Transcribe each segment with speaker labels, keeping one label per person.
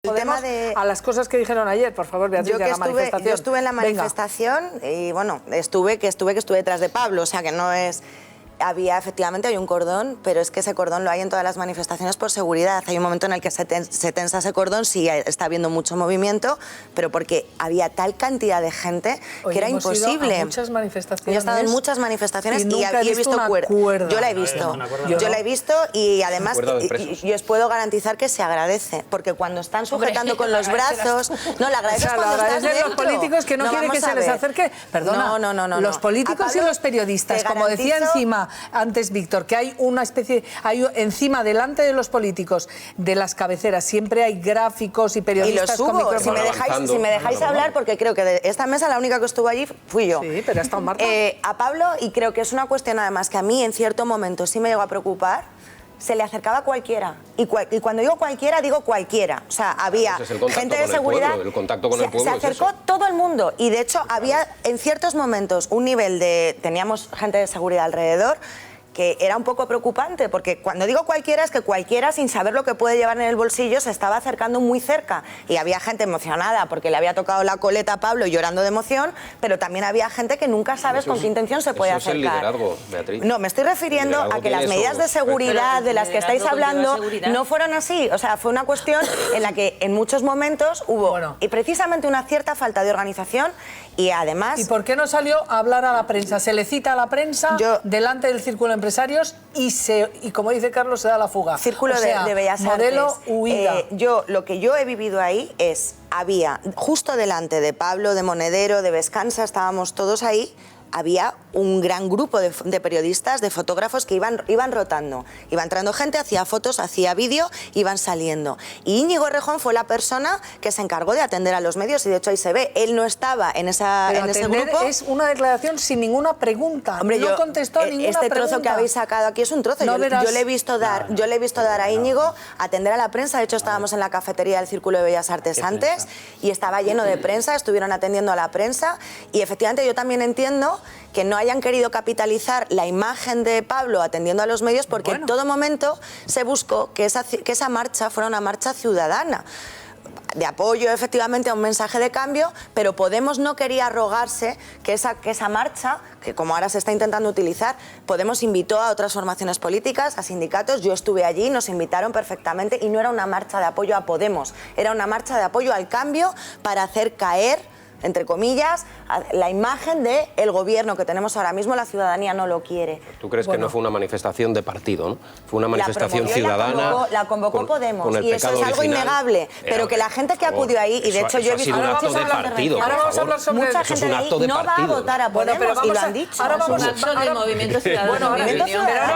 Speaker 1: El tema de... A las cosas que dijeron ayer, por favor, Beatriz, de la manifestación.
Speaker 2: Yo estuve en la manifestación. Venga. Y bueno, estuve detrás de Pablo, o sea que no es... Efectivamente hay un cordón, pero es que ese cordón lo hay en todas las manifestaciones por seguridad. Hay un momento en el que se tensa ese cordón, sí está habiendo mucho movimiento, pero porque había tal cantidad de gente que era imposible.
Speaker 1: Ido a muchas manifestaciones.
Speaker 2: Yo he estado en muchas manifestaciones y he visto
Speaker 1: cuerda.
Speaker 2: Yo la he visto. Yo la he visto y además yo os puedo garantizar que se agradece, porque cuando están sujetando con los brazos... No, la agradeces cuando estás dentro.
Speaker 1: Los políticos que no quieren que se les acerque... Perdona, los políticos y los periodistas, como decía encima antes Víctor, que hay una especie, hay encima, delante de los políticos, de las cabeceras, siempre hay gráficos y periodistas con micrófonos.
Speaker 2: Si me dejáis hablar, porque creo que de esta mesa la única que estuvo allí fui yo.
Speaker 1: Sí, pero ha estado Marta.
Speaker 2: A Pablo, y creo que es una cuestión además que a mí en cierto momento sí me llegó a preocupar, se le acercaba cualquiera. Y cuando digo cualquiera. O sea, había gente de seguridad.
Speaker 3: El contacto con el pueblo.
Speaker 2: Se acercó todo el mundo. Y de hecho había en ciertos momentos un nivel de... Teníamos gente de seguridad alrededor que era un poco preocupante, porque cuando digo cualquiera es que cualquiera, sin saber lo que puede llevar en el bolsillo, se estaba acercando muy cerca. Y había gente emocionada porque le había tocado la coleta a Pablo llorando de emoción, pero también había gente que nunca sabes con qué intención se puede acercar.
Speaker 3: Eso es el liderazgo, Beatriz.
Speaker 2: No, me estoy refiriendo a que las medidas de seguridad de las que estáis hablando no fueron así. O sea, fue una cuestión en la que en muchos momentos hubo y precisamente una cierta falta de organización y además...
Speaker 1: ¿Y por qué no salió a hablar a la prensa? Se le cita a la prensa delante del Círculo de Empresarios y como dice Carlos, se da la fuga.
Speaker 2: Círculo de Bellas Artes.
Speaker 1: Modelo huida.
Speaker 2: Lo que yo he vivido ahí es, había justo delante de Pablo, de Monedero, de Vescansa, estábamos todos ahí, había un gran grupo de periodistas, de fotógrafos que iban rotando. Iba entrando gente, hacía fotos, hacía vídeo, iban saliendo. Y Íñigo Errejón fue la persona que se encargó de atender a los medios y de hecho ahí se ve, él no estaba en ese grupo.
Speaker 1: Es una declaración sin ninguna pregunta.
Speaker 2: Hombre,
Speaker 1: no contestó ninguna
Speaker 2: pregunta.
Speaker 1: Trozo
Speaker 2: que habéis sacado aquí es un trozo. Yo le he visto dar a Íñigo atender a la prensa. De hecho, estábamos en la cafetería del Círculo de Bellas Artes antes y estaba lleno de prensa, estuvieron atendiendo a la prensa y efectivamente yo también entiendo que no hayan querido capitalizar la imagen de Pablo atendiendo a los medios porque en todo momento se buscó que esa marcha fuera una marcha ciudadana de apoyo efectivamente a un mensaje de cambio, pero Podemos no quería arrogarse que esa marcha, que como ahora se está intentando utilizar, Podemos invitó a otras formaciones políticas, a sindicatos, yo estuve allí, nos invitaron perfectamente y no era una marcha de apoyo a Podemos, era una marcha de apoyo al cambio para hacer caer, entre comillas, la imagen del gobierno que tenemos ahora mismo. La ciudadanía no lo quiere.
Speaker 3: ¿Tú crees que no fue una manifestación de partido, no? Fue una manifestación ciudadana.
Speaker 2: La convocó Podemos y eso es algo innegable. Pero que la gente que acudió ahí, y de hecho yo he visto...
Speaker 3: Ahora vamos a hablar de partido,
Speaker 1: ahora vamos a hablar sobre
Speaker 2: mucha gente de ahí no va a votar a Podemos y lo han dicho.
Speaker 1: Ahora vamos a hablar del
Speaker 4: Movimiento Ciudadano.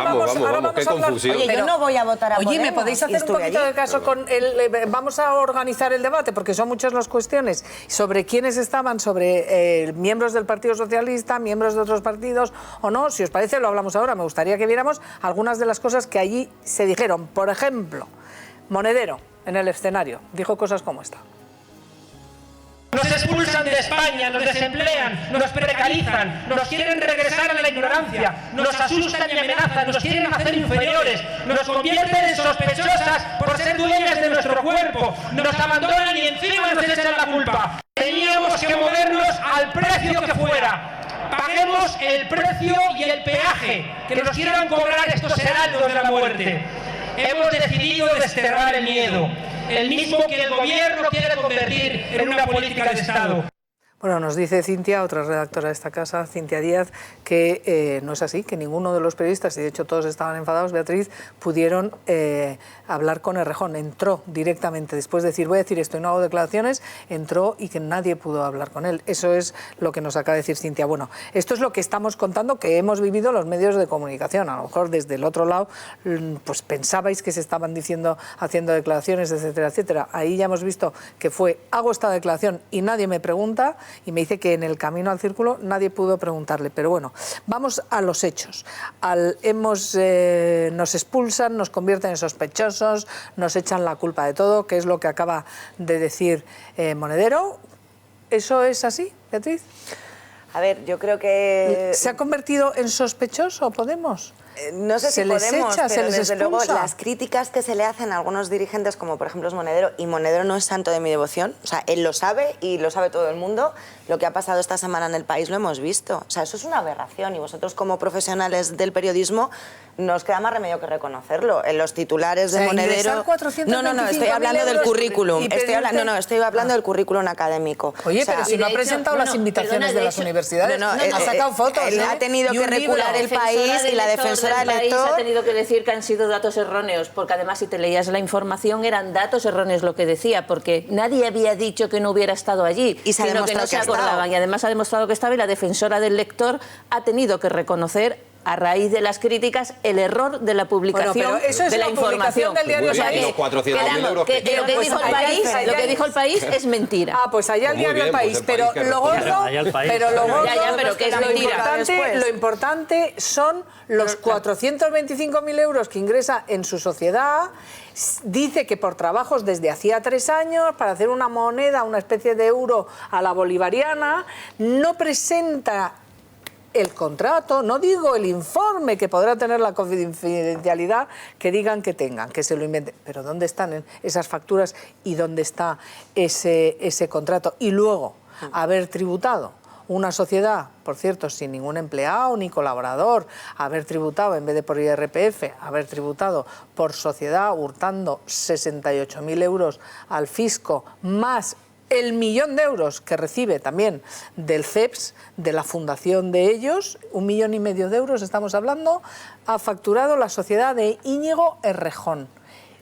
Speaker 3: Vamos, qué confusión.
Speaker 2: Oye, yo no voy a votar a Podemos.
Speaker 1: Oye, ¿me podéis hacer un poquito de caso con el... Vamos a organizar el debate, porque son muchas las cuestiones sobre quiénes estaban, sobre miembros del Partido Socialista, miembros de otros partidos o no. Si os parece, lo hablamos ahora. Me gustaría que viéramos algunas de las cosas que allí se dijeron. Por ejemplo, Monedero, en el escenario, dijo cosas como esta.
Speaker 5: Nos expulsan de España, nos desemplean, nos precarizan, nos quieren regresar a la ignorancia, nos asustan y amenazan, nos quieren hacer inferiores, nos convierten en sospechosas por ser dueñas de nuestro cuerpo, nos abandonan y encima nos echan la culpa. Teníamos que movernos al precio que fuera. Paguemos el precio y el peaje que nos quieran cobrar estos heraldos de la muerte. Hemos decidido desterrar el miedo, el mismo que el gobierno quiere convertir en una política de Estado.
Speaker 1: Bueno, nos dice Cintia, otra redactora de esta casa, Cintia Díaz, que no es así, que ninguno de los periodistas, y de hecho todos estaban enfadados, Beatriz, pudieron hablar con Errejón. Entró directamente, después de decir, voy a decir esto y no hago declaraciones, entró y que nadie pudo hablar con él. Eso es lo que nos acaba de decir Cintia. Bueno, esto es lo que estamos contando que hemos vivido los medios de comunicación. A lo mejor desde el otro lado, pues pensabais que se estaban diciendo, haciendo declaraciones, etcétera, etcétera. Ahí ya hemos visto que hago esta declaración y nadie me pregunta. Y me dice que en el camino al círculo nadie pudo preguntarle. Pero bueno, vamos a los hechos. Nos expulsan, nos convierten en sospechosos, nos echan la culpa de todo, que es lo que acaba de decir Monedero. ¿Eso es así, Beatriz?
Speaker 2: A ver, yo creo que...
Speaker 1: ¿Se ha convertido en sospechoso Podemos?
Speaker 2: No sé si podemos,
Speaker 1: echa,
Speaker 2: pero desde luego
Speaker 1: expulsa.
Speaker 2: las críticas que se le hacen a algunos dirigentes, como por ejemplo es Monedero, y Monedero no es santo de mi devoción, o sea, él lo sabe y lo sabe todo el mundo, lo que ha pasado esta semana en el país lo hemos visto. O sea, eso es una aberración y vosotros como profesionales del periodismo nos queda más remedio que reconocerlo. En los titulares de Monedero... No, estoy hablando del currículum. Estoy hablando del currículum académico.
Speaker 1: Oye,
Speaker 2: o sea,
Speaker 1: pero si no ha presentado las invitaciones de las universidades, ha sacado fotos.
Speaker 2: Él ha tenido que recular el país y la defensora del lector
Speaker 4: ha tenido que decir que han sido datos erróneos, porque además si te leías la información eran datos erróneos lo que decía, porque nadie había dicho que no hubiera estado allí, sino que no se acordaban. Y además ha demostrado que estaba y la defensora del lector ha tenido que reconocer a raíz de las críticas el error de la publicación de la información
Speaker 1: del diario
Speaker 3: €400.000
Speaker 4: lo que dijo el país es mentira.
Speaker 1: Ah, pues allá el diario El País, pero lo gordo,
Speaker 4: que es mentira.
Speaker 1: Lo importante son los 425.000 euros que ingresa en su sociedad. Dice que por trabajos desde hacía 3 años, para hacer una moneda, una especie de euro a la bolivariana, no presenta el contrato, no digo el informe, que podrá tener la confidencialidad que digan que tengan, que se lo inventen, pero ¿dónde están esas facturas y dónde está ese contrato? Y luego, haber tributado una sociedad, por cierto, sin ningún empleado ni colaborador, haber tributado en vez de por IRPF, haber tributado por sociedad, hurtando 68.000 euros al fisco, más el 1.000.000 de euros que recibe también del CEPS, de la fundación de ellos, 1,5 millones de euros estamos hablando, ha facturado la sociedad de Íñigo Errejón.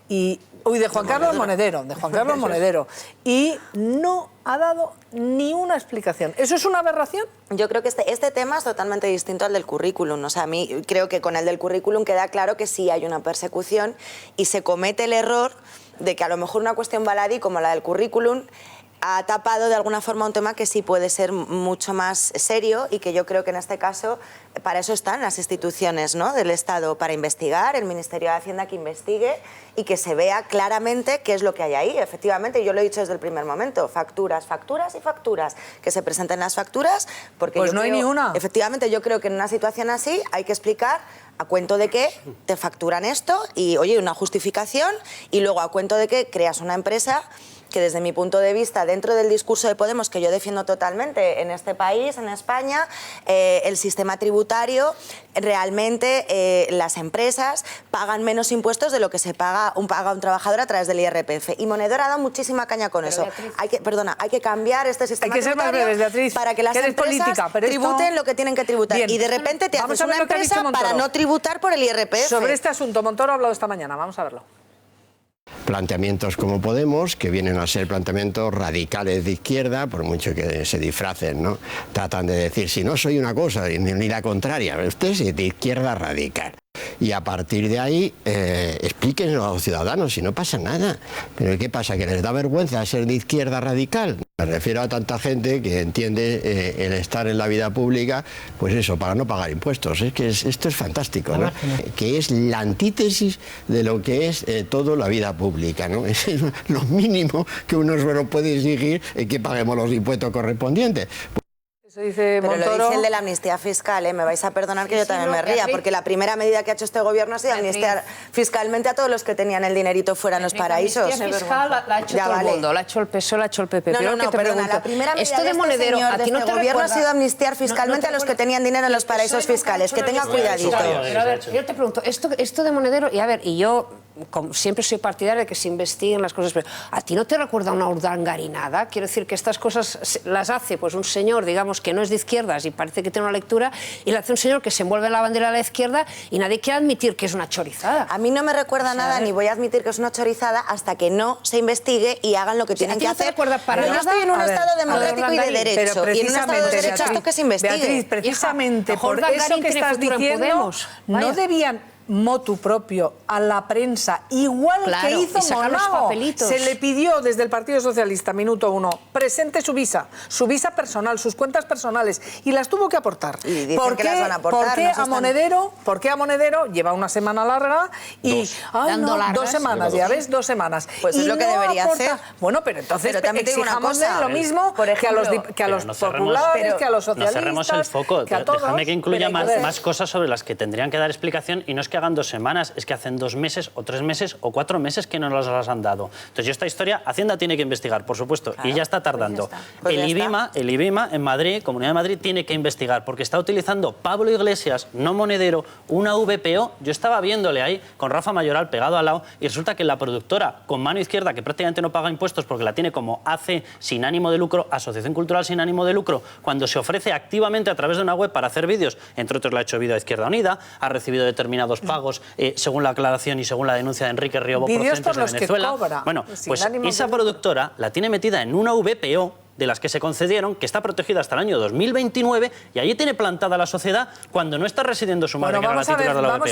Speaker 1: De Juan Carlos Monedero. Y no ha dado ni una explicación. ¿Eso es una aberración?
Speaker 2: Yo creo que este tema es totalmente distinto al del currículum. O sea, a mí creo que con el del currículum queda claro que sí hay una persecución y se comete el error de que a lo mejor una cuestión baladí como la del currículum ha tapado de alguna forma un tema que sí puede ser mucho más serio y que yo creo que en este caso para eso están las instituciones, ¿no?, del Estado, para investigar, el Ministerio de Hacienda que investigue y que se vea claramente qué es lo que hay ahí. Efectivamente, yo lo he dicho desde el primer momento, facturas, facturas y facturas, que se presenten las facturas, porque
Speaker 1: pues no hay ni una.
Speaker 2: Efectivamente, yo creo que en una situación así hay que explicar a cuento de que te facturan esto y, oye, una justificación, y luego a cuento de que creas una empresa que desde mi punto de vista, dentro del discurso de Podemos, que yo defiendo totalmente en este país, en España, el sistema tributario, realmente las empresas pagan menos impuestos de lo que se paga un trabajador a través del IRPF. Y Monedero ha dado muchísima caña con eso. Hay que cambiar este sistema tributario para que las empresas tributen lo que tienen que tributar. Bien. Y de repente te haces una empresa para no tributar por el IRPF.
Speaker 1: Sobre este asunto, Montoro ha hablado esta mañana. Vamos a verlo.
Speaker 6: Planteamientos como Podemos, que vienen a ser planteamientos radicales de izquierda, por mucho que se disfracen, ¿no? Tratan de decir, si no soy una cosa ni la contraria, usted es de izquierda radical. Y a partir de ahí, explíquenlo a los ciudadanos, si no pasa nada. Pero ¿qué pasa? ¿Que les da vergüenza ser de izquierda radical? Me refiero a tanta gente que entiende el estar en la vida pública, pues eso, para no pagar impuestos. Es que esto es fantástico, ¿no? Que es la antítesis de lo que es toda la vida pública, ¿no? Es lo mínimo que uno solo puede exigir, que paguemos los impuestos correspondientes.
Speaker 1: Eso dice Montoro.
Speaker 2: Pero lo dice el de la amnistía fiscal, ¿eh? Me vais a perdonar que yo también me ría, porque la primera medida que ha hecho este gobierno ha sido amnistiar fiscalmente a todos los que tenían el dinerito fuera en los paraísos.
Speaker 7: La amnistía fiscal la ha hecho todo el mundo, la ha hecho el PSOE, la ha hecho el PP.
Speaker 2: No, perdona, la primera medida de este gobierno ha sido amnistiar fiscalmente a los que tenían dinero en los paraísos fiscales. Que tenga cuidadito.
Speaker 7: Pero a ver, yo te pregunto, esto de Monedero, y a ver, y yo siempre soy partidaria de que se investiguen las cosas, pero ¿a ti no te recuerda una urdangarinada? Quiero decir que estas cosas las hace pues un señor, digamos, que no es de izquierdas y parece que tiene una lectura, y la hace un señor que se envuelve en la bandera de la izquierda y nadie quiere admitir que es una chorizada.
Speaker 2: A mí no me recuerda nada, ni voy a admitir que es una chorizada hasta que no se investigue y hagan lo que tienen que hacer.
Speaker 7: Para
Speaker 2: yo estoy en un Estado democrático y de derecho, y en un Estado de derecho esto que se investigue.
Speaker 1: Beatriz, precisamente por eso que estás diciendo, no debían motu propio a la prensa, igual que hizo Monao. Se le pidió desde el Partido Socialista, minuto 1, presente su visa personal, sus cuentas personales, y las tuvo que aportar.
Speaker 2: Y dicen que las van a aportar.
Speaker 1: ¿Por qué a Monedero lleva una semana larga y... dos semanas, ya ves, 2 semanas.
Speaker 2: Pues es lo que debería hacer.
Speaker 1: Bueno, pero entonces
Speaker 2: exijamos
Speaker 1: lo mismo que a los populares, que a los socialistas.
Speaker 8: No cerremos el foco. Déjame que incluya más cosas sobre las que tendrían que dar explicación, y no es que hagan 2 semanas, es que hacen 2 meses o 3 meses o 4 meses que no nos las han dado. Entonces yo esta historia, Hacienda tiene que investigar, por supuesto, y ya está tardando. El IBIMA en Madrid, Comunidad de Madrid, tiene que investigar porque está utilizando Pablo Iglesias, no Monedero, una VPO. Yo estaba viéndole ahí con Rafa Mayoral pegado al lado y resulta que la productora con mano izquierda, que prácticamente no paga impuestos porque la tiene como AC sin ánimo de lucro, Asociación Cultural sin ánimo de lucro, cuando se ofrece activamente a través de una web para hacer vídeos, entre otros la ha hecho Vida Izquierda Unida, ha recibido determinados pagos según la aclaración y según la denuncia de Enrique Riobo procedentes de Venezuela. Bueno, pues esa productora la tiene metida en una VPO de las que se concedieron, que está protegida hasta el año 2029, y allí tiene plantada la sociedad cuando no está residiendo su madre, que era la titular de la VPO.